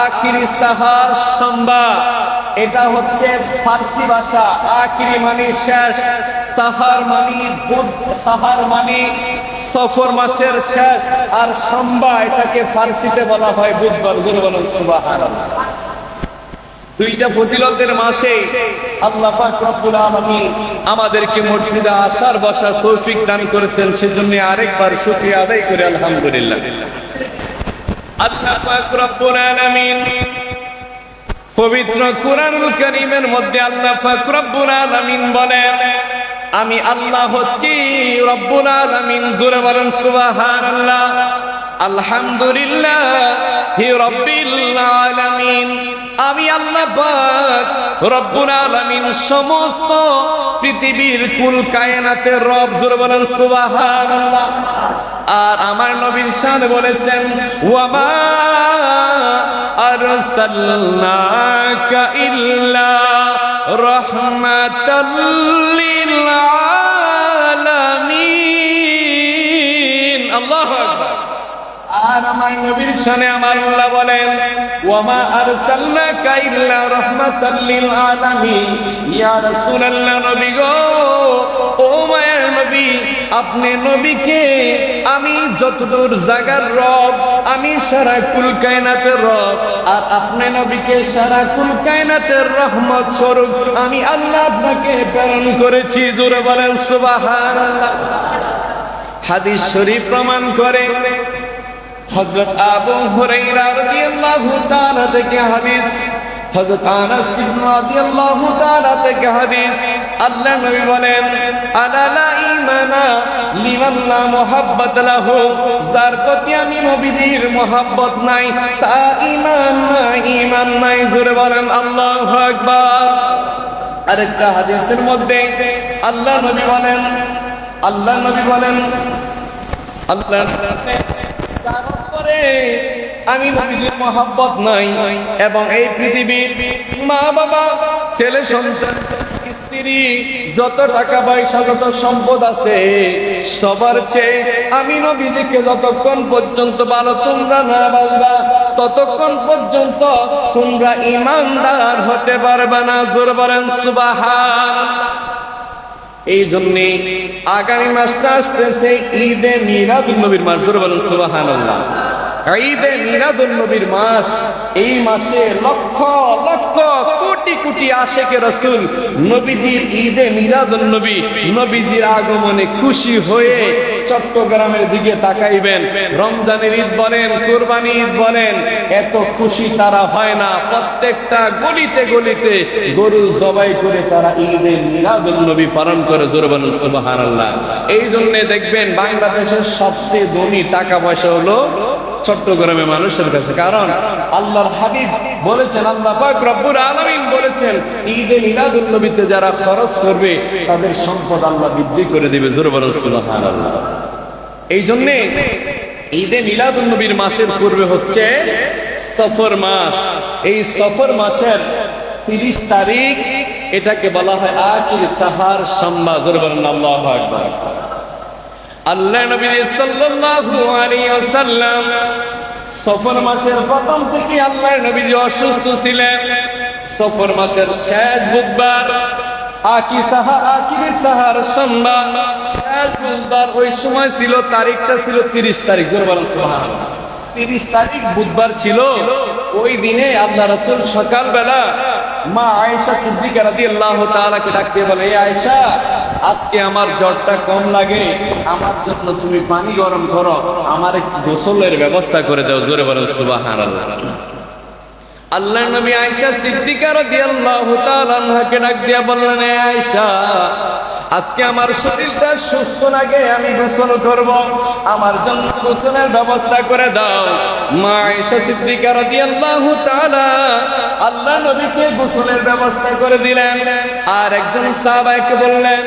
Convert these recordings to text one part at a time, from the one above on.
আখিরি সাহার সাম্বা, এটা হচ্ছে ফার্সি ভাষা। আখিরি মানে শেষ, সাহার মানে সাহার মানে সফর মাসের শেষ, আর সাম্বা এটাকে ফার্সিতে বলা হয় বুধবার। বলুন সুবহানাল্লাহ। দুইটা ফজিলতের মাসে আল্লাহ পাক রব্বুল আলামিন আমাদেরকে মসজিদে আসার বসার তৌফিক দান করেছেন, সেজন্য আরেকবার শুকরিয়া আদায় করে আলহামদুলিল্লাহ। আল্লাহ পাক রব্বুল আলামিন পবিত্র কোরআনুল কারীমের মধ্যে আল্লাহ পাক রব্বুল আলামিন বলেন, আমি আল্লাহ হচ্ছি রব্বুল আলামিন। জোরে বলেন সুবহানাল্লাহ। আলহামদুলিল্লাহি রাব্বিল আলামিন। আমি আল্লাহ পাক রব্বুল আলামিন সমস্ত পৃথিবীর কুল কায়নাতের রব। জোরে বলেন সুবহানাল্লাহ। আর আমার নবীর শানে বলেছেন, ওয়া মা আরসালনাকা ইল্লা রাহমাতাল লিল আলামিন। আল্লাহু আকবার। আর আমার নবীর শানে আমার আল্লাহ বলেন, ওয়া মা আরসালনাকা ইল্লা রাহমাতাল লিল আলামিন। ইয়া রাসূলুল্লাহ, নবী গো, ও মায়ের নবী, আপনি নবীকে আমি যতদূর জাগার রব, আমি সারা কুল কায়নাতের রব, আর আপনি নবীকে সারা কুল কায়নাতের রহমত স্বরূপ আমি আল্লাহ আপনাকে প্রেরণ করেছি। জোরে বলেন সুবহানাল্লাহ। হাদিস শরীফ প্রমাণ করে, হযরত আবু হুরায়রা রাদিয়াল্লাহু তাআলা থেকে হাদিস, হযরত আনাস রাদিয়াল্লাহু তাআলা থেকে হাদিস, আল্লাহ নবী বলেন, আলা লা ঈমানা লিমান লা মুহাব্বাত লাহু। যার প্রতি আমি নবীর মুহাব্বত নাই, তা ঈমান নাই, ঈমান নাই। জোরে বলেন আল্লাহু আকবার। আরেকটা হাদিসের মধ্যে আল্লাহ নবী বলেন, আল্লাহ আমি নবীর মহব্বত নাই, এবং এই পৃথিবীর মা বাবা, ছেলে সন্তান, স্ত্রী, যত টাকা পয়সা, যত সম্পদ আছে, সবার চেয়ে আমি নবীকে যতক্ষণ পর্যন্ত ভালো তোমরা না বাসবা, ততক্ষণ পর্যন্ত তোমরা ঈমানদার হতে পারবে না। জোরে বলেন সুবহানাল্লাহ। এই জন্য আগামী মাসটা আসতেছে ঈদে মিলাদুন নবীর মাস। জোরে বলেন সুবহানাল্লাহ। ঈদে মিলাদুন নবীর মাস। এই মাসে লক্ষ লক্ষ কোটি কোটি আশিকে রাসূল নবীজির ঈদে মিলাদুন নবী, নবীজির আগমনে খুশি হয়ে চট্টগ্রামের দিকে তাকাইবেন। রমজানের ঈদ বলেন, কুরবানি ঈদ বলেন, এত খুশি তারা হয় না। প্রত্যেকটা গলিতে গলিতে গরু জবাই করে তারা ঈদে মিলাদুন নবী পালন করে। জোরে বলেন সুবহানাল্লাহ। এই জন্য দেখবেন বাংলাদেশের সবচেয়ে ধনী টাকা পয়সা হলো চট্টগ্রামের মানুষের কাছে। কারণ আল্লাহর হাবিব বলেছেন, আল্লাহ পাক রব্বুল আলামিন বলেছেন, ঈদে মিলাদুন নবীতে যারা খরচ করবে তাদের সম্পদ আল্লাহ বৃদ্ধি করে দিবে। জোরে বলেন সুবহানাল্লাহ। এই জন্য ঈদে মিলাদুন নবীর মাসের পূর্বে হচ্ছে সফর মাস। এই সফর মাসের 30 তারিখ এটাকে বলা হয় আখির সাহার সাম্বা। জোরে বলেন আল্লাহু আকবার। আল্লাহ নবী সাল্লাল্লাহু আলাইহি ওয়াসাল্লাম সফর মাসের প্রথম থেকে আল্লাহর নবী অসুস্থ ছিলেন। সফর মাসের শেষ বুধবার আখির সাহার সাম্বা, শেষ বুধবার, ওই সময় ছিল, তারিখটা ছিল 30 তারিখ। জোরে বলেন সুবহানাল্লাহ। 30 তারিখ বুধবার ছিল। ওই দিনে আল্লাহ রাসূল সকালবেলা মা আয়েশা সিদ্দিকা রাদিয়াল্লাহু তাআলাকে ডাকতে বলে, এ আয়েশা, আজকে আমার জ্বরটা কম লাগে, আমার জন্য তুমি পানি গরম করো, আমার একটু গোসলের ব্যবস্থা করে দাও। জোরে বলেন সুবহানাল্লাহ। আল্লাহর নবী আয়েশা সিদ্দিকা রাদিয়াল্লাহু তাআলা আনহাকে ডাক দিয়া বললেন, এ আয়েশা, আজকে আমার শরীরটা সুস্থ লাগে, আমি গোসল করব, আমার জন্য গোসলের ব্যবস্থা করে দাও। মা আয়েশা সিদ্দিকা রাদিয়াল্লাহু তাআলা আল্লাহ নবীকে গোসলের ব্যবস্থা করে দিলেন। আর একজন সাহাবাকে বললেন,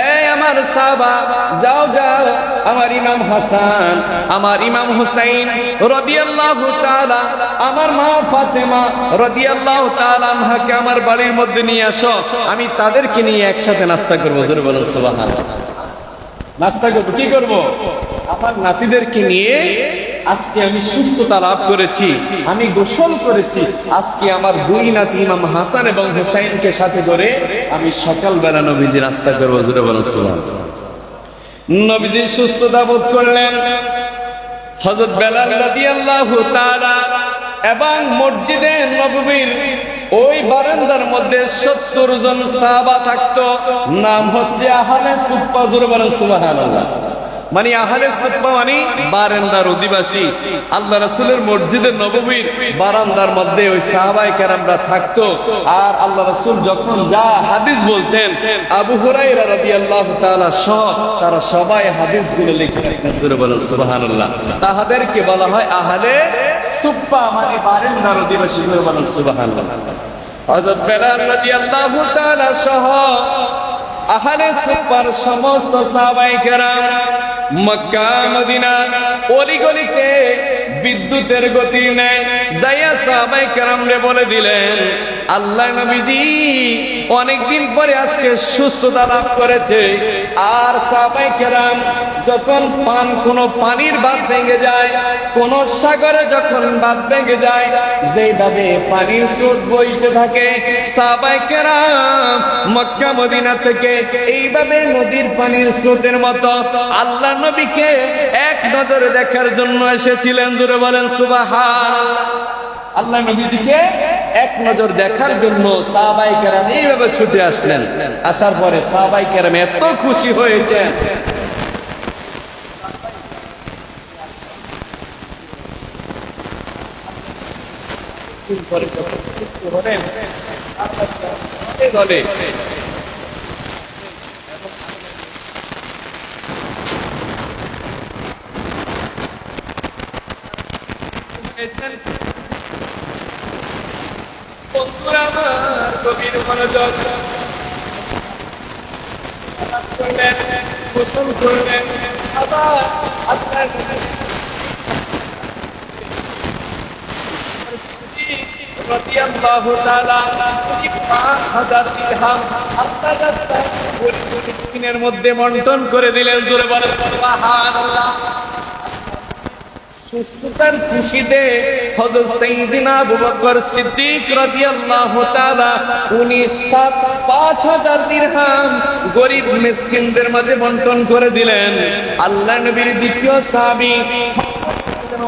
এই আমার সাহাবা, যাও যাও, আমার ইমাম হাসান, আমার ইমাম হুসাইন রাদিয়াল্লাহু তাআলা, আমার মা ফাতেমা রাদিয়াল্লাহু তাআলা আনহাকে আমার বাড়ির মধ্যে নিয়ে আসো, আমি তাদেরকে নিয়ে একসাথে নাস্তা করব। জোরে বলেন সুবহানাল্লাহ। নাস্তা করব, কি করব? আমার নাতিদেরকে নিয়ে আজকে আমি সুস্থতা লাভ করেছি, আমি গোসল করেছি, আজকে আমার দুই নাতি ইমাম হাসান এবং হুসাইনকে সাথে করে আমি সকালবেলা নবীজির রাস্তা করবো। জোরে বলেন সুবহানাল্লাহ। নবীজি সুস্থতা বোধ করলেন। হযরত বেলাল রাদিয়াল্লাহু তাআলা এবং মসজিদে নববীর ওই বারান্দার মধ্যে 70 জন সাহাবা থাকতো। নাম হচ্ছে আহলে সুফফা। জোরে বলেন সুবহানাল্লাহ। মানে আহলে সুফফা মানে বারান্দার অধিবাসী। আল্লাহ রাসূলের মসজিদে নববীর বারান্দার মধ্যে ওই সাহাবায়ে কেরামরা থাকতো। আর আল্লাহ রাসূল যখন যা হাদিস বলতেন, আবু হুরায়রা রাদিয়াল্লাহু তাআলা তারা সবাই হাদিসগুলো লিখে রাখতেন। জোরে বলেন সুবহানাল্লাহ। তাদেরকে বলা হয় আহলে সুফফা, মানে বারান্দার অধিবাসী। জোরে বলেন সুবহানাল্লাহ। হযরত বেলাল রাদিয়াল্লাহু তাআলা সহ আহলে সুফফার সমস্ত সাহাবায়ে কেরাম মক্কা মদিনা অলিগলিতে বিদ্যুতের গতি নেয় যাইয়া সাহাবায়ে কেরামরে বলে দিলেন, আল্লাহ নবীজি অনেকদিন পরে আজকে সুস্থতা লাভ করেছে। আর সাহাবায়ে কেরাম যখন কোনো পানির বাঁধ ভেঙে যায়, কোন সাগরে যখন বাঁধ ভেঙে যায়, যেভাবে পানির স্রোত বইতে থাকে, সাহাবায়ে কেরাম মক্কা মদিনা থেকে এইভাবে নদীর পানির স্রোতের মতো আল্লাহ নবীকে এক নজরে দেখার জন্য এসেছিলেন। জোরে বলেন সুবহানাল্লাহ। আল্লাহ নবীজিকে এক নজর দেখার জন্য সাহাবায়ে কেরাম এইভাবে ছুটে আসলেন। আসার পরে সাহাবায়ে কেরাম এত খুশি হয়েছে, গভীর মনোযোগ করলেন, গোসল করলেন, আবার আপনার রাদিয়াল্লাহু তাআলা 5000 দিরহাম আপনার রাস্তায় দিনের মধ্যে বন্টন করে দিলেন। জোরে বলেন সুবহানাল্লাহ। সুস্থতার খুশিতে হযরত সাইয়্যিদিনা আবু বকর সিদ্দিক রাদিয়াল্লাহু তাআলা 5000 দিরহাম গরীব মিসকিনদের মাঝে বন্টন করে দিলেন। আল্লাহ নবীর দ্বিতীয় সাহাবী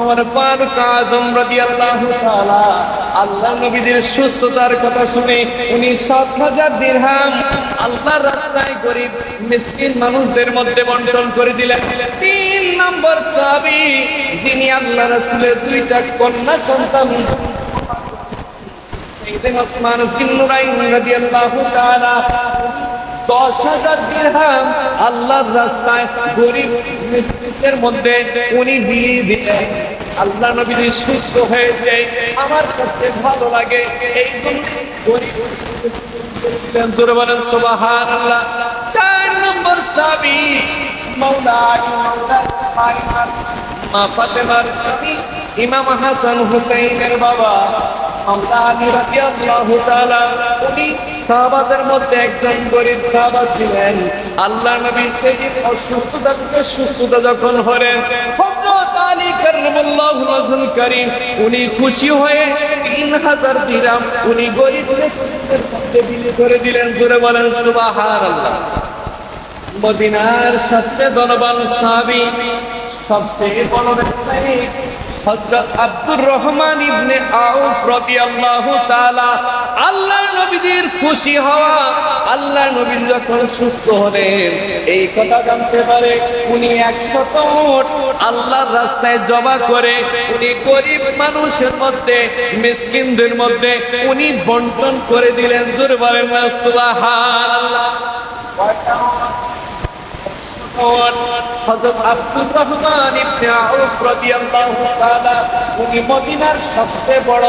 ওমর ফারুক আযম রাদিয়াল্লাহু তাআলা আল্লাহ নবীর সুস্থতার কথা শুনে 7000 দিরহাম আল্লাহর রাস্তায় গরীব মিসকিন মানুষদের মধ্যে বন্টন করে দিলেন। 3 নম্বর সাহাবী যিনি আল্লাহ রাসূলের দুইটা কন্যা সন্তান সাইয়েদনা ওসমান জিন্নুরাইন রাদিয়াল্লাহু তাআলা 10,000 দিরহাম আল্লাহর রাস্তায় গরীব মিসকিনদের মধ্যে উনি দিয়ে দিলেন। আল্লাহ নবী সুস্থ হয়েছে, আমার কাছে ভালো লাগে, এই জন্য গরীব দিলেন। জোরে বলেন সুবহানাল্লাহ। 4 নম্বর সাহাবী মাওলা আলী মা ফাতেমার স্বামী ইমাম হাসান হুসাইনের বাবা মাওলা আলী রাদিয়াল্লাহু তাআলা উনি সাহাবাদের মধ্যে একজন গরীব সাহাবা ছিলেন। আল্লাহ নবী সেদিন অসুস্থতা থেকে সুস্থতা যখন হলেন, হযরত আলী কাররামাল্লাহু ওয়াজহুল কারীম উনি খুশি হয়ে 3000 দিরহাম উনি গরীব মিসকিনদের মধ্যে বিলি করে দিলেন। জোরে বলেন সুবহানাল্লাহ। মদিনার সবচেয়ে ধনবান সাহাবী, সবচেয়ে বড় ব্যবসায়ী হযরত আব্দুর রহমান ইবনে আউফ রাদিয়াল্লাহু তাআলা আল্লাহর নবীর খুশি হওয়া, আল্লাহর নবী যখন সুস্থ হলেন এই কথা জানতে পারে উনি 100 উট আল্লাহর রাস্তায় জমা করে উনি গরীব মানুষের মধ্যে মিসকিনদের মধ্যে উনি বন্টন করে দিলেন। জোরে বলেন সুবহানাল্লাহ। হযরত আব্দুর রহমান ইবনে আউফ রাদিয়াল্লাহু তাআলা উনি মদিনার সবচেয়ে বড়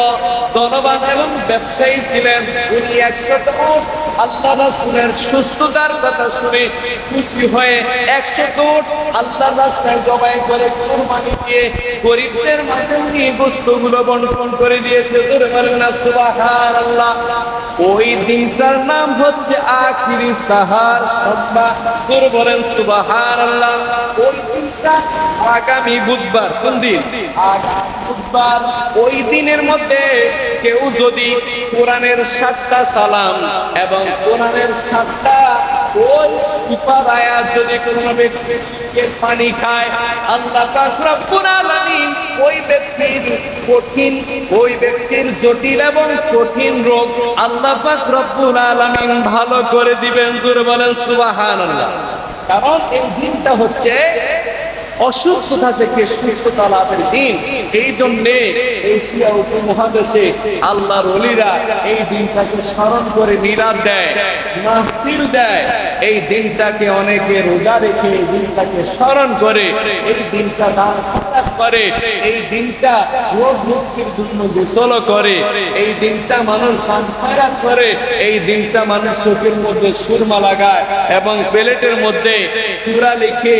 ধনবান এবং ব্যবসায়ী ছিলেন। উনি 100 উট আল্লাহ রাসূলের সুস্থতার কথা শুনে খুশি হয়ে 100 উট আল্লাহর রাস্তায় জবাই করে কুরবানি দিয়ে গরীবদের মাঝে উনি বস্তুগুলো বন্টন করে দিয়েছে। জোরে বলেন না সুবহানাল্লাহ। ওই দিনটার নাম হচ্ছে আখিরি সাহার সন্ধ্যা। জোরে বলেন সুবহানাল্লাহ। ওই দিন দিনটা আগামী বুধবার। কোন দিন? আগামী বুধবার। ওই দিনের মধ্যে কেউ যদি কোরআনের 7টা সালাম এবং কোরআনের 7টা ওই সুপার আয়াত যদি কোনো ব্যক্তিকে পানি খায়, আল্লাহ পাক রব্বুল আলামিন ওই ব্যক্তির জটিল এবং কঠিন রোগ আল্লাহ পাক রব্বুল আলামিন ভালো করে দিবেন। জোরে বলেন সুবহানাল্লাহ। কারণ এই দিনটা হচ্ছে অসুস্থতা থেকে সুস্থতা লাভের দিন। এই জন্যে এশিয়া উপমহাদেশে আল্লাহর ওলিরা এই দিনটাকে স্মরণ করে মিলাদ দেয়, মাহফিল দেয়। এই দিনটাকে অনেকে রোজা রেখে এই দিনটাকে স্মরণ করে, এই দিনটা দান খয়রাত করে, এই দিনটা রোগ মুক্তির জন্য গোসল করে, এই দিনটা মানুষ দান খয়রাত করে, এই দিনটা মানুষ চোখের মধ্যে সুরমা লাগায় এবং প্লেটের মধ্যে সূরা লিখে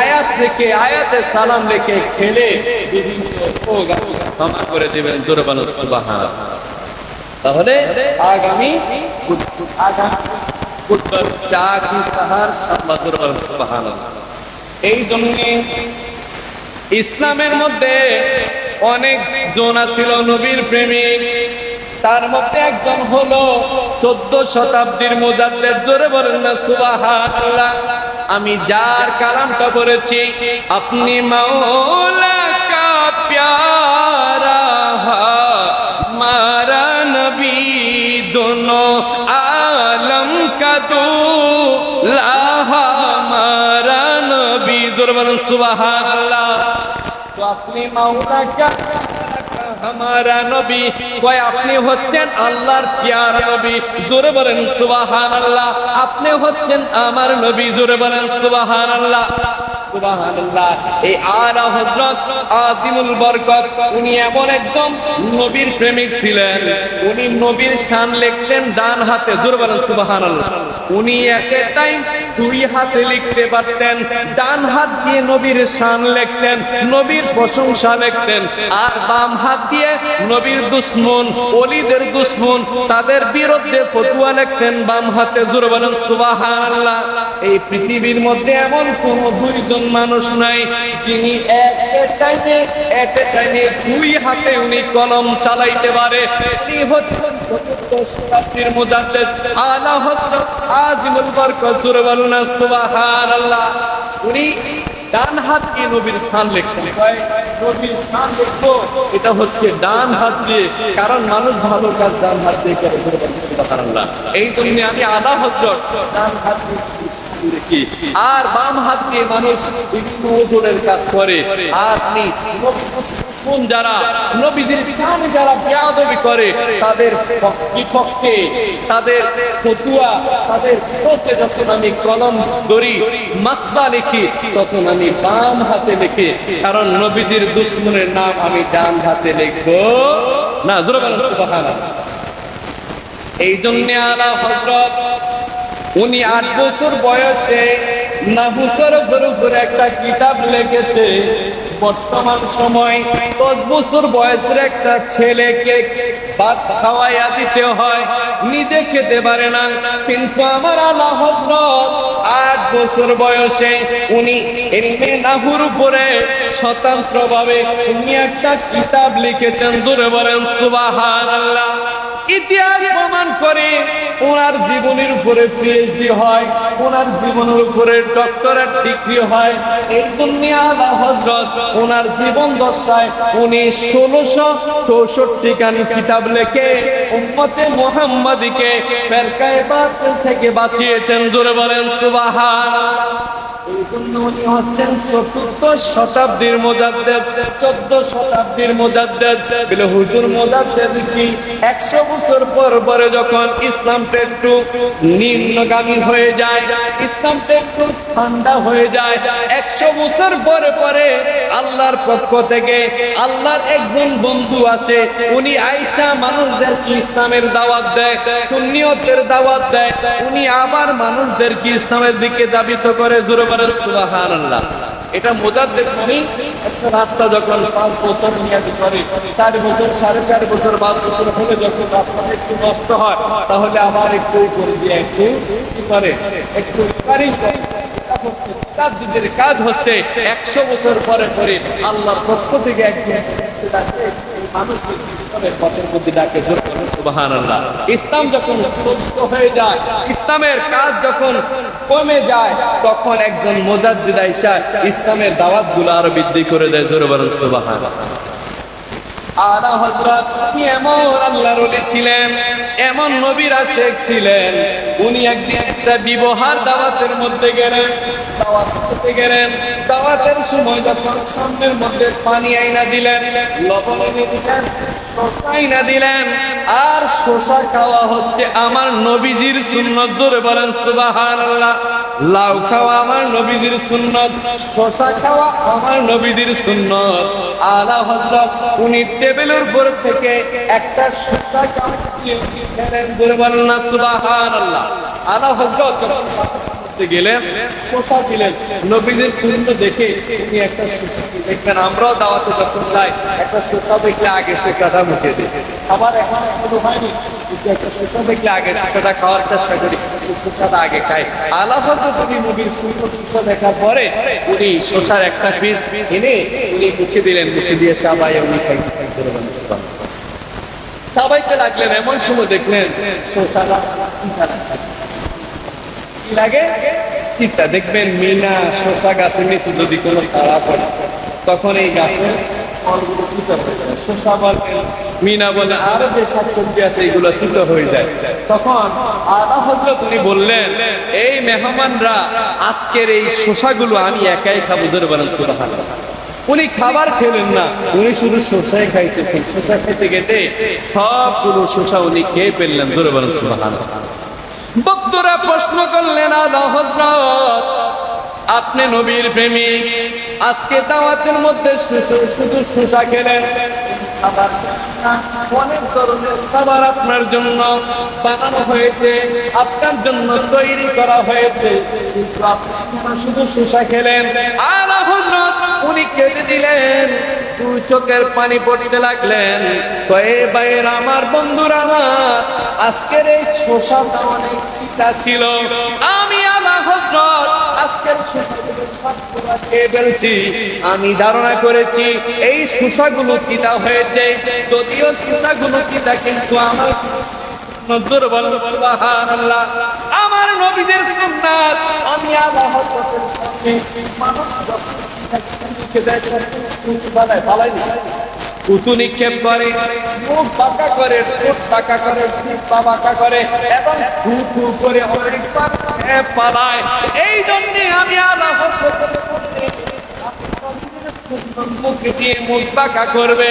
আয়াত লিখে আয়াতে সালাম লিখে খেলে বিভিন্ন রোগ ক্ষমা করে দিবেন। জোরে বলেন সুবহানাল্লাহ। তাহলে আগামী বুধবার চা কি সাহার সাল্লাহ। জোরে বলেন সুবহানাল্লাহ। এই জন্য ইসলামের মধ্যে অনেক জন ছিল নবীর প্রেমিক, তার মধ্যে একজন হলো 14 শতাব্দীর মুজাদ্দিদ। জোরে বলেন না সুবহানাল্লাহ। আমি যার কালামটা পড়েছি, আপনি মাওলা কা প্যারা মারা নবী দোনো আলম কা দুল্হা মারা নবী। জোরে বলেন সুবহানাল্লাহ। তো আপনি মাওলা কা हमारा नबी कोई अपने होच्छेन अल्लाहर प्यारा नबी। जोरे बोलेन सुबहानाल्लाह। अपने होच्छेन आमार नबी। जोरे बोलेन सुबहानाल्लाह सुबहानाल्लाह। এই আলা হযরত আজিমুল বরকত উনি এমন একদম নবীর প্রেমিক ছিলেন। উনি নবীর শান লিখতেন ডান হাতে। জোরে বলেন সুবহানাল্লাহ। উনি এক টাইম দুই হাতে লিখতে পারতেন। ডান হাত দিয়ে নবীর শান লিখতেন, নবীর প্রশংসা লিখতেন, আর বাম হাত দিয়ে নবীর দুশমন, ওলিদের দুশমন, তাদের বিরুদ্ধে ফতোয়া লিখতেন বাম হাতে। জোরে বলেন সুবহানাল্লাহ। এই পৃথিবীর মধ্যে এমন কোন দুইজন মানুষ নাই যিনি এক টাইমে দুই হাতে উনি কলম চালাইতে পারে। উনি হচ্ছেন 14 শতাব্দীর মুজাদ্দিদ আলা হযরত আজিমুল বরকত। জোরে বলেন সুবহানাল্লাহ। উনি ডান হাত দিয়ে নবীর শান লিখতেন। নবীর শান লিখবো, এটা হচ্ছে ডান হাত দিয়ে, কারণ মানুষ ভালো কাজ ডান হাত দিয়ে করে। সুবহানাল্লাহ। এই জন্য আমি আলা হযরত ডান হাত দিয়ে দেখি, আর বাম হাত দিয়ে মানুষ বিভিন্ন ওজনের কাজ করে। আর আপনি যারা নবীদের সামনে যারা বেয়াদবি করে, তাদের বিপক্ষে তাদের ফতোয়া, তাদের বিরুদ্ধে যখন আমি কলম ধরি, মাসলা লিখি, তখন আমি বাম হাতে লিখি, কারণ নবীদের দুশমনের নাম আমি ডান হাতে লিখবো না। জোরে বলেন সুবহানাল্লাহ। এই জন্য আলা হযরত উনি 8 বছর বয়সে নাহুসের উপরে একটা কিতাব লিখেছে। বর্তমান সময় 10 বছর বয়সের একটা ছেলেকে ভাত খাওয়াইয়া দিতে হয়, নিজে খেতে পারে না, কিন্তু আমার আলা হযরত 8 বছর বয়সে উনি ইলমে নাহুর উপরে স্বতন্ত্রভাবে উনি একটা কিতাব লিখেছেন। জোরে বলেন সুবহানাল্লাহ। ইতিহাস প্রমাণ করে ওনার জীবনের উপরে পিএইচডি হয়, ওনার জীবনের উপরে ডক্টরেট ডিগ্রি হয়। এই জন্য আলা হযরত ওনার জীবন দশায় উনি 1664 খানি কিতাব লিখে উম্মতে মুহাম্মাদীকে ফিরকায়ে বাতিল থেকে বাঁচিয়েছেন। জোরে বলেন সুবহানাল্লাহ। এই জন্য উনি হচ্ছেন 14 শতাব্দীর মুজাদ্দিদ, 14 শতাব্দীর মুজাদ্দিদ। বলে হুজুর মুজাদ্দিদ কি 100 বছর পরে যখন ইসলামটা একটু নিম্নগামী হয়ে যায়, ইসলামটা একটু ঠান্ডা হয়ে যায়, 100 বছর পরে আল্লাহর পক্ষ থেকে আল্লাহর একজন বন্ধু আসে, উনি আয়েশা মানুষদেরকে ইসলামের দাওয়াত দেয়, সুন্নিয়তের দাওয়াত দেয়, উনি আবার মানুষদেরকে ইসলামের দিকে দাবিত করে। জোরে বলেন সুবহানাল্লাহ। এটা মুজাদ্দিদ মানে একটা রাস্তা যখন 5 বছর মেয়াদি করে, 4 বছর 4.5 বছর 5 বছর হলে যখন রাস্তাটা একটু নষ্ট হয়, তাহলে আবার একটু করে দিয়ে একটু কি করে, একটু রিপেয়ারিং করে। তার কাজ হচ্ছে 100 বছর পরে পরে আল্লাহর পক্ষ থেকে একজন মানুষকে ইসলামের পথের মধ্যে ডাকে। সুবহানাল্লাহ। ইসলাম যখন স্তব্ধ হয়ে যায়, ইসলামের কাজ যখন কমে যায়, তখন একজন মুজাদ্দিদ আইসা ইসলামের দাওয়াতগুলো আরো বৃদ্ধি করে দেয়। জোরে বলেন সুবহানাল্লাহ। আলা হযরত এমন আল্লাহর ওলি ছিলেন, এমন নবীর আশিক ছিলেন। উনি একদিন একটা বিবাহের দাওয়াতের মধ্যে গেলেন, দাওয়াত করতে গেলেন। দাওয়াতের সময় যখন সামনের মধ্যে পানি আইনা দিলেন, লবণ এনে দিলেন, শসা আইনা দিলেন, আর শসা খাওয়া হচ্ছে আমার নবীজির সুন্নত। জোরে বলেন সুবহানাল্লাহ। লাউ খাওয়া আমার নবীজির সুন্নত, শসা খাওয়া আমার নবীজির সুন্নত। আলা হযরত উনি টেবিলের উপর থেকে একটা শসা খেলেন। জোরে বলেন না সুবহানাল্লাহ। আলা হযরত গেলেন, শসা দিলেন, নবীজির সুন্নত দেখে উনি একটা শসা দেখবেন। আমরাও দাওয়াতে যখন যাই, একটা শসা দেখলে আগে শসাটা মুখে দিই। আবার এখন শুরু হয়নি, একটা শসা দেখলে আগে শসাটা খাওয়ার চেষ্টা করি, শসাটা আগে খাই। আলা হযরত উনি নবীর সুন্নত শসা দেখার পরে উনি শসার একটা পিস এনে উনি মুখে দিলেন, মুখে দিয়ে চাবাই উনি খাইতে চাবাইতে লাগলেন। এমন সময় দেখলেন শসাটা কি লাগে, তিতা। দেখবেন মিনা শসা গাছের নিচে যদি কোনো চারা পড়ে, তখন এই গাছের ফলগুলো তিতা হয়ে যায়। শসা বলে, মিনা বলে, আরো যে শাকসবজি আছে এগুলো তিতা হয়ে যায়। তখন আলা হযরত উনি বললেন, এই মেহমানরা আজকের এই শসাগুলো আমি একাই খাবো। জোরে বলেন সুবহানাল্লাহ। উনি খাবার খেলেন না, উনি শুধু শসাই খাইতেছেন। শসা খেতে খেতে সবগুলো শসা উনি খেয়ে ফেললেন। জোরে বলেন সুবহানাল্লাহ। বক্তারা প্রশ্ন করলেন, আলা হযরত আপনি নবীর প্রেমিক, আজকে দাওয়াতের মধ্যে শুধু শসা খেলেন, অনেক ধরনের খাবার আপনার জন্য বানানো হয়েছে, আপনার জন্য তৈরি করা হয়েছে, কিন্তু আপনি শুধু শসা খেলেন। আলা হযরত উনি খেতে দিলেন, দুই চোখের পানি পড়তে লাগলেন। তো এই ভাইয়ের আমার, বন্ধুরা আমার, আজকের এই শসাটা অনেক তিতা ছিল। আমি আলা হযরত আজকের শসাগুলো সবগুলো খেয়ে ফেলছি। আমি ধারণা করেছি এই শসাগুলো তিতা হয়েছে, যদিও শসাগুলো তিতা, কিন্তু আমার নজর বলেন সুবহানাল্লাহ, আমার নবীদের সুন্নাত। আমি আলা হযরতের সামনে মানুষ যখন কুতু নিক্ষেপ করে, মুখ বাঁকা করে, ঠোঁট বাঁকা করে, জিভ বাঁকা করে এবং ফু ফু করে অনেক পালায়। এই জন্য আমি আলা হযরতের সামনে মুখে দিয়ে মুখ বাঁকা করবে,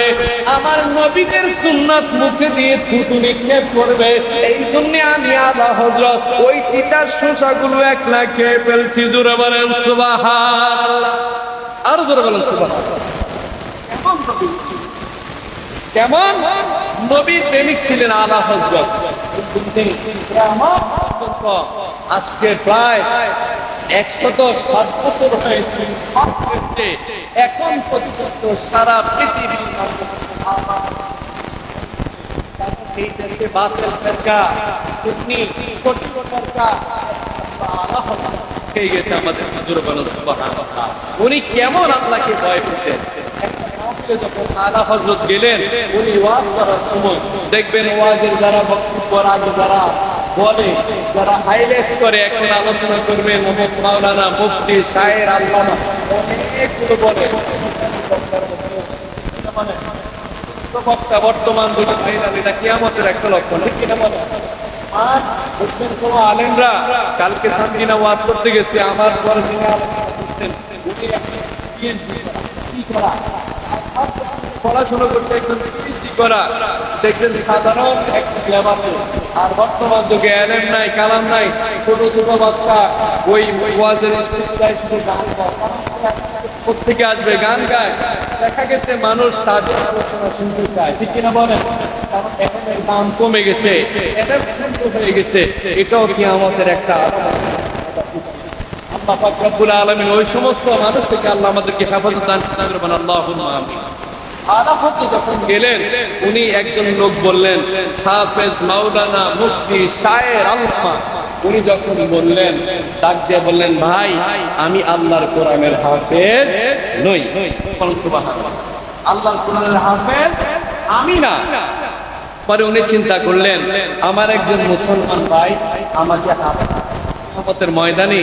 আমার নবীদের সুন্নাত মুখে দিয়ে থুতু নিক্ষেপ করবে। এই জন্য আমি আলা হযরত ওই তিতার শসাগুলো একলা খেয়ে ফেলছি। জোরে বলেন সুবহানাল্লাহ। আর জোরে বলেন সুবহানাল্লাহ। কেমন নবী প্রেমিক ছিলেন আলা হযরত। আজকে প্রায় 107 বছর হয়েছে, এখন পর্যন্ত সারা পৃথিবীর এই দেশে বাতিল ফিরকা, সুন্নি সঠিক ফিরকা হয়ে গেছে আমাদের। জোরে বলেন সুবহানাল্লাহ। উনি কেমন আল্লাহকে ভয় পেতেন। যখন আলা হযরত গেলেন, উনি ওয়াজ করার সময় দেখবেন ওয়াজের যারা বক্তব্য রাখে, যারা বলে, যারা হাইলাইট করে, এখন আলোচনা করবেন অনেক মাওলানা, মুফতি, শায়ের, আল্লামা অনেকগুলো বলে। বক্তা বর্তমান যুগে ভাইরাল, এটা কিয়ামতের একটা লক্ষণ, ঠিক কিনা বলে? আর বুঝবেন কোন আলেমরা কালকে সামনে ওয়াজ করতে গেছে, আমার পরে যিনি আলোচনা করছেন উনি কি করা পড়াশোনা করতে একদম করা, দেখবেন সাধারণ একটা জ্ঞান আছে। আর বর্তমান যুগে এলেম নাই, কালাম নাই, ছোট ছোট বাচ্চা ওই ওয়াজের স্টেজটায় শুধু গান প্রত্যেকে আসবে, গান গায়। দেখা গেছে মানুষ তাদের আলোচনা শুনতে চায়, ঠিক কিনা বলেন? কারণ এখন এর দাম কমে গেছে, এটা সুন্দর হয়ে গেছে। এটাও কি আমাদের একটা আল্লাহ পাক রব্বুল আলামিন ওই সমস্ত মানুষ থেকে আল্লাহ আমাদেরকে হেফাজত দান করবেন। আল্লাহুম্মা আমিন। আলা হযরত যখন গেলেন, উনি একজন লোক বললেন, হাফেজ, মাওলানা, মুফতি, শায়ের, আল্লামা, উনি যখন বললেন, ডাক দিয়ে বললেন, ভাই আমি আল্লাহর কোরআনের হাফেজ নই। সুবহানাল্লাহ, আল্লাহর কোরআনের হাফেজ আমি না। পরে উনি চিন্তা করলেন, আমার একজন মুসলমান ভাই আমাকে কিয়ামতের ময়দানে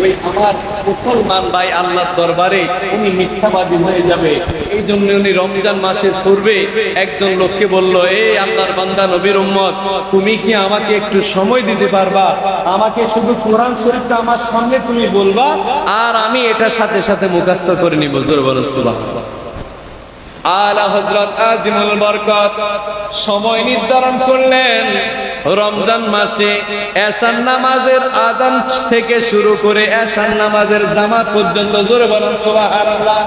ওই আমার মুসলমান ভাই আল্লাহর দরবারে উনি মিথ্যাবাদী হয়ে যাবে। এই জন্য উনি রমজান মাসের পূর্বে একজন লোককে বলল, এই আল্লাহর বান্দা নবীর উম্মত, তুমি কি আমাকে একটু সময় দিতে পারবা? আমাকে শুধু কোরআন শরীফটা আমার সামনে তুমি বলবা, আর আমি এটা সাথে সাথে মুখস্থ করে নিব। জোরে বলুন সুবহানাল্লাহ। আলা হযরত আজিমুল বরকত সময় নির্ধারণ করলেন রমজান মাসে এশার নামাজের আযান থেকে শুরু করে এশার নামাজের জামাত পর্যন্ত। জোরে বলুন সুবহানাল্লাহ।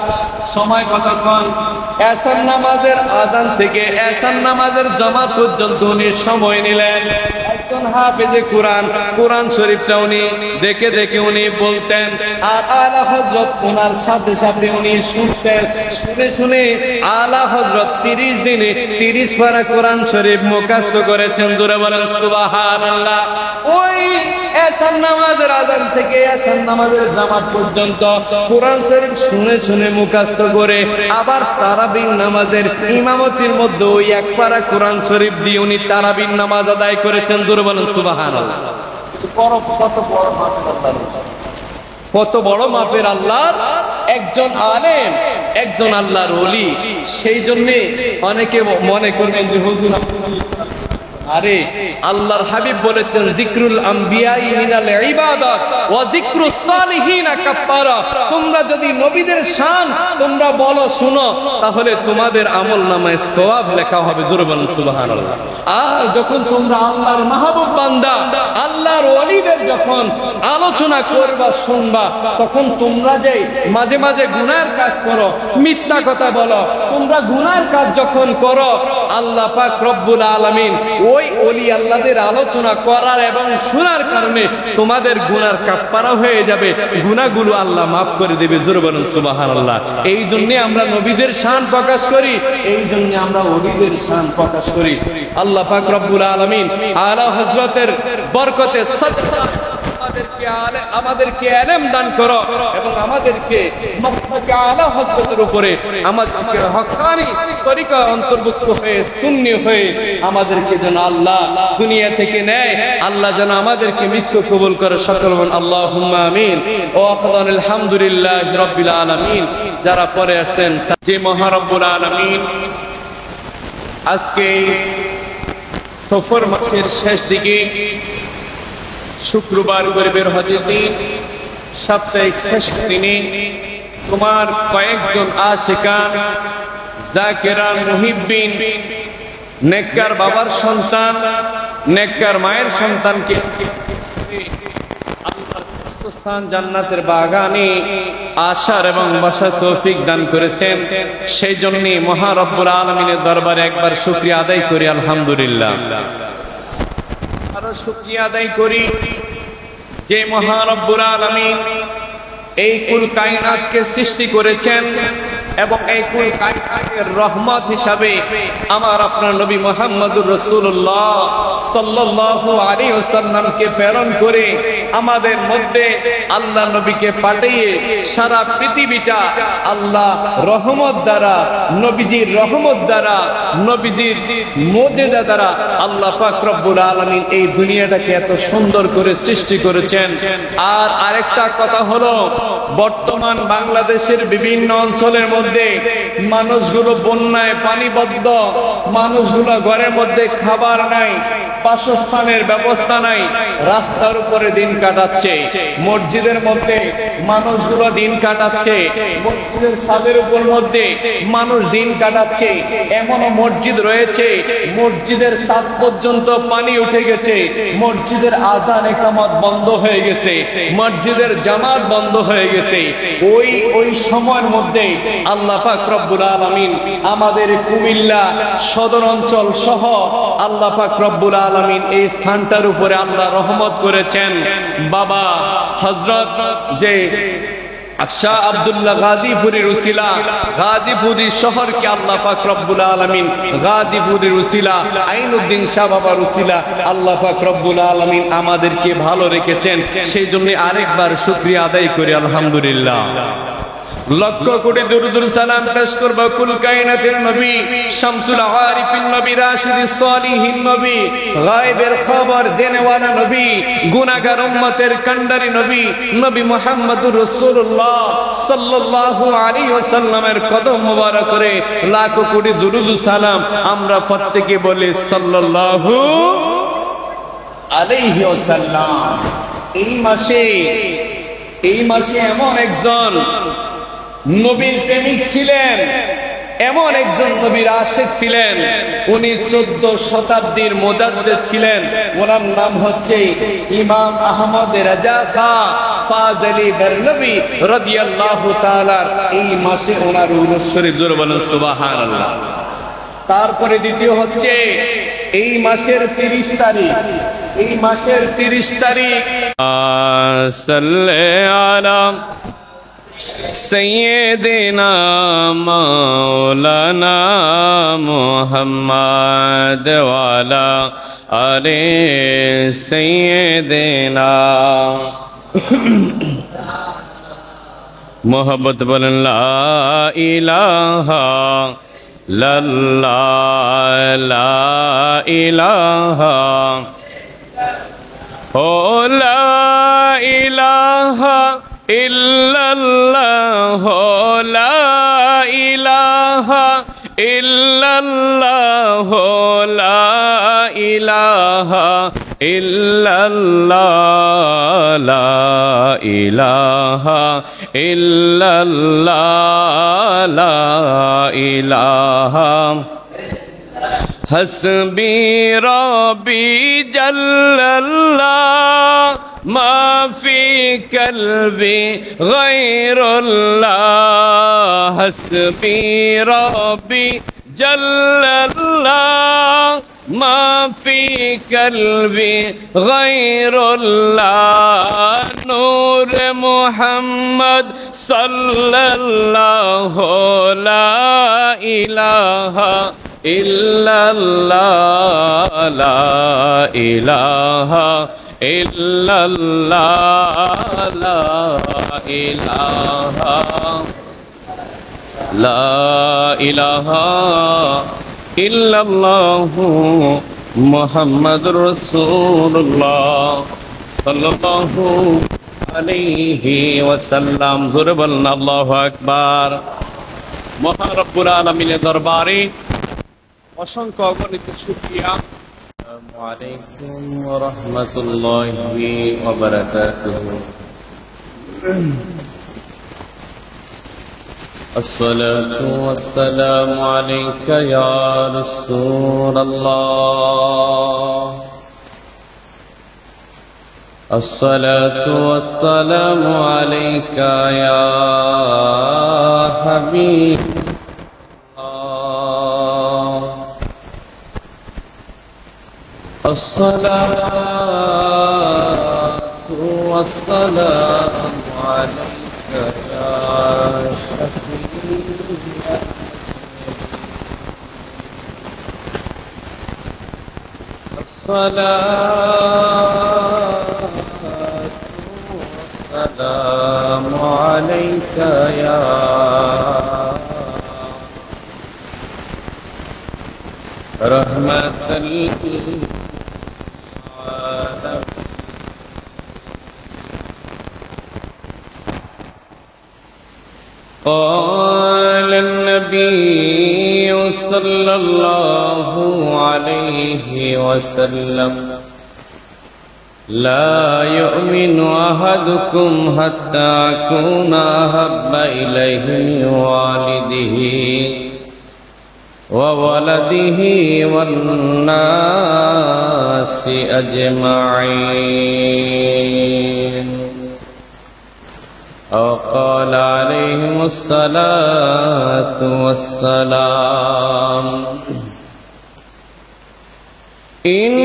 সময় কতক্ষণ? এশার নামাজের আযান থেকে এশার নামাজের জামাত পর্যন্ত উনি সময় নিলেন। একজন হাফেজে কোরআন, কোরআন শরীফটা উনি দেখে দেখে উনি বলতেন, আর আলা হযরত ওনার সাথে সাথে উনি শুনতেন। শুনে শুনে আলা হযরত 30 দিনে 30 পারা কোরআন শরীফ মুখস্থ করেছেন। জোরে বলেন সুবহানাল্লাহ। ওই এশার নামাজের আযান থেকে এশার নামাজের জামাত পর্যন্ত কোরআন শরীফ শুনে শুনে মুখস্থ করে আবার তারাবির নামাজের ইমামতির মধ্যে ওই এক পারা কোরআন শরীফ দিয়ে উনি তারাবির নামাজ আদায় করেছেন। জোরে বলেন সুবহানাল্লাহ। কত বড় মাপের আল্লাহর একজন আলেম, একজন আল্লাহর ওলি। সেই জন্য অনেকে মনে করবেন যে হুজুর, আরে আল্লাহর হাবিব বলেছেন, যিকরুল আম্বিয়াই মিনাল ইবাদাত ওয়া যিকরুস সালিহিনা কাফারা। তোমরা যদি নবীদের শান তোমরা বলো শুনো, তাহলে তোমাদের আমলনামায় সওয়াব লেখা হবে। জোরে বলুন সুবহানাল্লাহ। আর যখন তোমরা আল্লাহর মাহবুব বান্দা, আল্লাহর ওলিদের যখন আলোচনা করবা শুনবা, তখন তোমরা যে মাঝে মাঝে গুনার কাজ করো, মিথ্যা কথা বলো, তোমরা গুনার কাজ যখন করো, আল্লাহ পাক রব্বুল আলামিন ওই ওলি আল্লাহদের আলোচনা করার এবং শোনার কারণে তোমাদের গুনার কাফারা হয়ে যাবে, গুনাহগুলো আল্লাহ মাফ করে দেবে। জোরে বলুন সুবহানাল্লাহ। এই জন্য আমরা নবীদের শান প্রকাশ করি, এই জন্য আমরা ওলিদের শান প্রকাশ করি। আল্লাহ পাক রব্বুল আলামিন আলা হযরতের বরকতে আমাদেরকে ইলম দান করো এবং আমাদেরকে মাসলাকে আলা হযরতের উপরে আমাদেরকে হক্কানি তরিকা অন্তর্ভুক্ত হয়ে সুন্নি হয়ে আমাদেরকে যেন আল্লাহ দুনিয়া থেকে নেয়। আল্লাহ যেন আমাদেরকে মৃত্যু কবুল করে। সকল বলুন আল্লাহুম্মা আমিন। ও আলহামদুলিল্লাহি রাব্বিল আলামিন। যারা পরে আছেন, যে মহারব্বুল আলামিন আজকে সফর মাসের শেষ দিকে শুক্রবার গরিবের হজের দিন, সাপ্তাহিক শেষ দিনে তোমার কয়েকজন আশিকান, জাকিরান, মুহিব্বিন, নেককার বাবার সন্তান, নেককার মায়ের সন্তানকে আল্লাহর স্থান জান্নাতের বাগানে আসার এবং বসার তৌফিক দান করেছেন। সেই জন্য মহারব্বুল আলামিনের দরবারে একবার শুকরিয়া আদায় করি আলহামদুলিল্লাহ। আরো শুকরিয়া আদায় করি যে মহারব্বুল আলামিন এই কুল কায়নাতকে সৃষ্টি করেছেন এবং এই কুল কায়নাতের রহমত হিসাবে আমার আপনার নবী মুহাম্মদুর রাসূলুল্লাহ সাল্লাল্লাহু আলাইহি ওয়াসাল্লামকে প্রেরণ করে আমাদের মধ্যে আল্লাহ নবীকে পাঠিয়ে সারা পৃথিবীটা আল্লাহ রহমত দ্বারা, নবীজির রহমত দ্বারা, নবীজির মুজিজা দ্বারা আল্লাহ পাক রব্বুল আলামিন এই দুনিয়াটাকে এত সুন্দর করে সৃষ্টি করেছেন। আর আরেকটা কথা হলো, বর্তমান বাংলাদেশের বিভিন্ন অঞ্চলের মধ্যে মানুষগুলো বন্যায় পানিবদ্ধ, মানুষগুলো ঘরের মধ্যে খাবার নাই, বাসস্থানের ব্যবস্থা নাই, রাস্তার উপরে দিন কাটাচ্ছে। মসজিদের মধ্যে মানুষগুলো দিন কাটাচ্ছে, মসজিদের ছাদের উপর মধ্যে মানুষ দিন কাটাচ্ছে। এমনও মসজিদ রয়েছে মসজিদের ছাদ পর্যন্ত পানি উঠে গেছে, মসজিদের আযান ইকামত বন্ধ হয়ে গেছে, মসজিদের জামাত বন্ধ হয়ে গেছে। ওই সময়ের মধ্যে আল্লাহ পাক রব্বুল আলামিন আমাদের কুমিল্লা সদর অঞ্চল সহ আল্লাহ পাক রব্বুল আলামিন এই স্থানটার উপরে আল্লাহ রহমত করেছেন। বাবা হযরত যে শাহ আব্দুল্লাহ গাজীপুরের উসিলা, গাজীপুরের শহরকে আল্লাহ পাক রব্বুল আলামিন গাজীপুরের উসিলা, আইনুদ্দিন শাহ বাবার উসিলা আল্লাহ পাক রব্বুল আলামিন আমাদেরকে ভালো রেখেছেন। সেই জন্য আরেকবার শুকরিয়া আদায় করি আলহামদুলিল্লাহ। লক্ষ কোটি দুরুদ সালাম পেশ করব কুল কায়নাতের নবী, শামসুল আরিফিন নবী, রাশিদুস সালিহিন নবী, গায়বের খবর দেনেওয়ালা নবী, গুনাহগার উম্মতের কান্ডারি নবী, নবী মুহাম্মদুর রাসূলুল্লাহ সাল্লাল্লাহু আলাইহি ওয়াসাল্লামের কদম মোবারক করে লাখ কোটি দুরুদ সালাম আমরা প্রত্যেকে বলি সাল্লাল্লাহু আলাইহি ওয়াসাল্লাম। এই মাসে এমন একজন নবীর প্রেমিক ছিলেন, এমন একজন নবীর আশিক ছিলেন, উনি 14 শতাব্দীর মুজাদ্দিদ ছিলেন। ওনার নাম হচ্ছে ইমাম আহমদ রাজা খাঁ ফাজলি বেরলভী রাদিয়াল্লাহু তাআলা। এই মাসে ওনার উরুস শরীফ, জোরে বলেন সুবহানাল্লাহ। তারপরে দ্বিতীয় হচ্ছে এই মাসের 30 তারিখ, এই মাসের 30 তারিখ सैयदना मौलाना मुहम्मद वाला अरे सैयदना मोहब्बत बोलन ला इलाहा लल्लाह ला इलाहा ओ ला इलाहा इल्लल्लाह ला इलाहा इल्लल्लाह ला इलाहा इल्लल्लाह ला इलाहा इल्लल्लाह ला इलाहा हस्बी रब्बी जल्लल्लाह मा फी कल्बी गैरुल्लाह हस्बी रब्बी जल्लल्लाह मा फी कल्बी गैरुल्लाह नूर मुहम्मद सल्लल्लाहु ला इलाहा इल्लल्लाह ला इलाहा इल्लल्लाह ला इलाहा ला इलाहा इल्लल्लाह मुहम्मदुर रसूलुल्लाह सल्लल्लाहु अलैहि वसल्लम। जोरे बोलें अल्लाहु আকবার। মহান রব্বুল আলামিনের দরবারে অসংখ্য অগণিত শুকরিয়া। আসসালামু আলাইকুম ওয়া রাহমাতুল্লাহি ওয়া বারাকাতুহু। আসসালাতু ওয়াসসালামু আলাইকা ইয়া রাসূলুল্লাহ। আসসালাতু ওয়াসসালামু আলাইকা ইয়া হাবিব। الصلاة والسلام عليك يا شفيع الصلاة والسلام عليك يا رحمة قال النبي صلى الله عليه وسلم لا يؤمن أحدكم حتى أكون أحب إليه من والده وولده والناس أجمعين أو قال عليهم الصلاة والسلام إن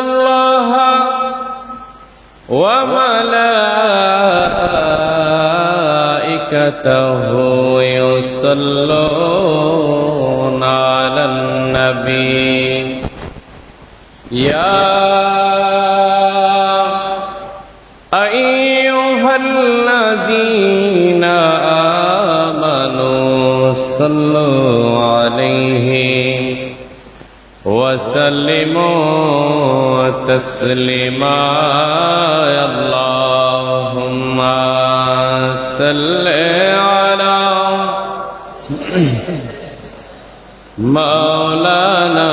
الله وملائكته ملائكته يصلون على النبي يا أيها الذين آمنوا صلوا عليه وسلموا تسليما اللهم صل على مولانا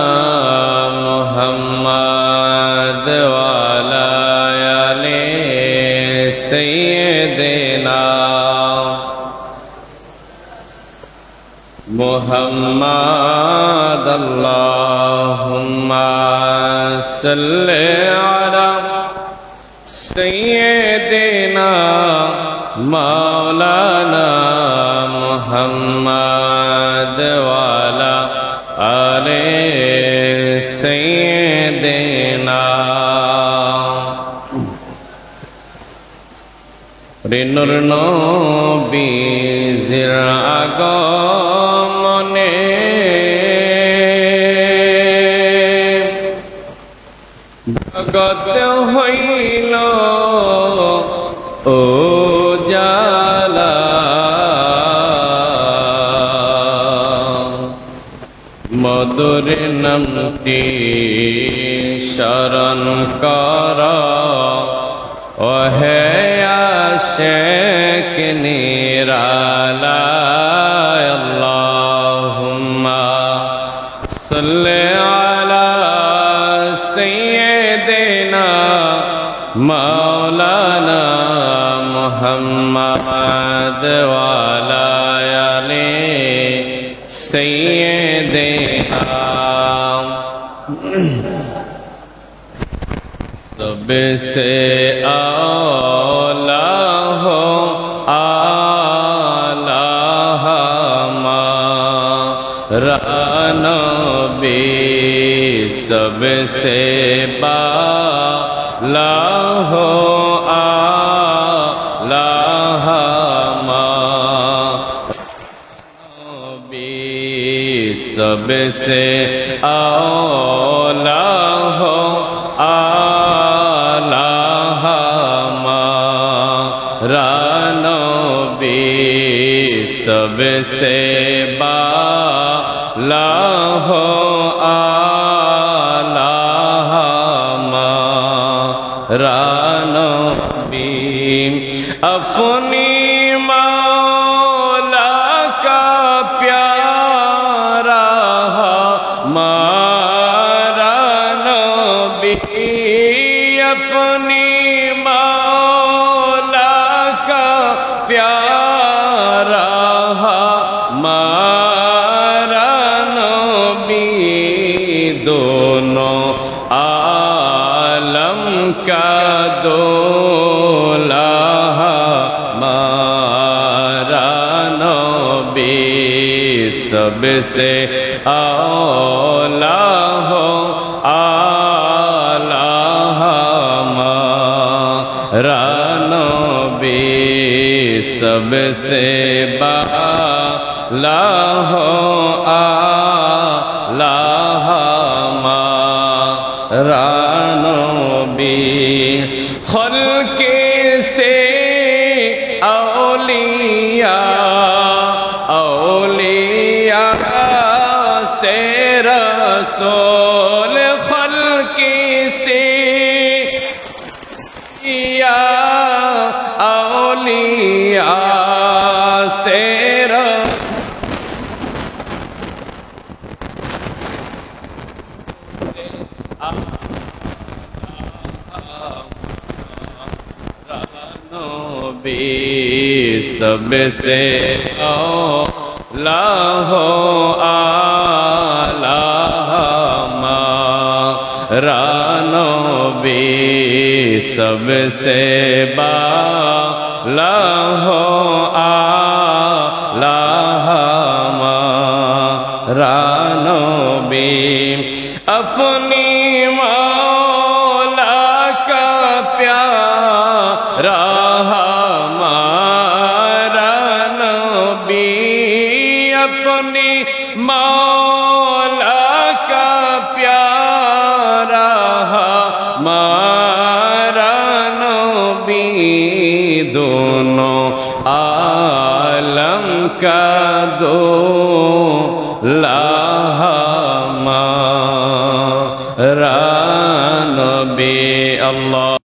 محمد وعلى آل سيدنا محمد اللهم صل على سيدنا مولانا محمد وعلى آل سيدنا রিনুর নবীর আগমনে জগৎ হইল ও জালা মধুর নামটি শরণ কর ও হে আশিক নিরালায় আল্লাহুম্মা সাল্লি আলা সাইয়্যিদিনা মাওলানা মুহাম্মদ ওয়া আলা আলি সাইয়্যিদিনা सबसे आला हो आला हमारा नबी सबसे बाला हो आला हमारा नबी सबसे आला हो सबसे बाला हो आला हमारा नबी अपनी मौला का प्यारा हमारा नबी अपनी मौला का प्यारा हमारा नबी दोनों आलम का दूल्हा हमारा नबी सबसे आला हो आला हमारा नबी सबसे बाला हो आला हमारा नबी खल्क़े से औलिया औलिया से रसूल खल्क़े से या औलिया से नबी सबसे आला हो आला हमारा नबी सबसे बाला हो आला हमारा नबी अपनी मौला का प्यारा हमारा अपनी मौला का प्यारा हमारा नबी दोनों आलम का